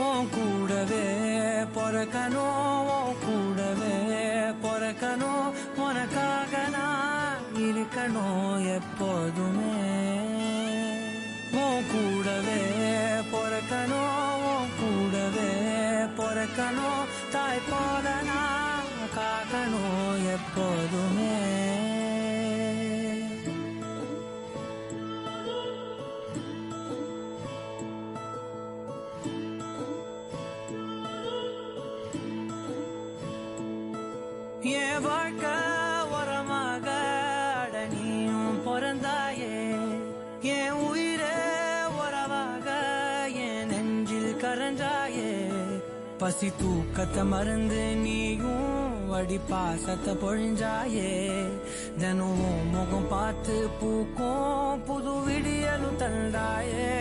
உன் கூடவே பொறக்கணும், உன் கூடவே பொறக்கணும், உனக்காக நான் இருக்கணும் எப்போதுமே. உன் கூடவே பொறக்கணும், உன் கூடவே பொறக்கணும், தாய் போல நான் காக்கணும் எப்போதுமே. என் வாழ்க்கை உரமாக அடனியும் பிறந்தாயே, என் உயிரே உறவாக என் நெஞ்சில் கரஞ்சாயே. பசி தூக்கத்தை மறந்து நீயும் வடி பாசத்தை பொழிஞ்சாயே. தினமும் முகம் பார்த்து பூக்கும் புது விடியலும் தந்தாயே.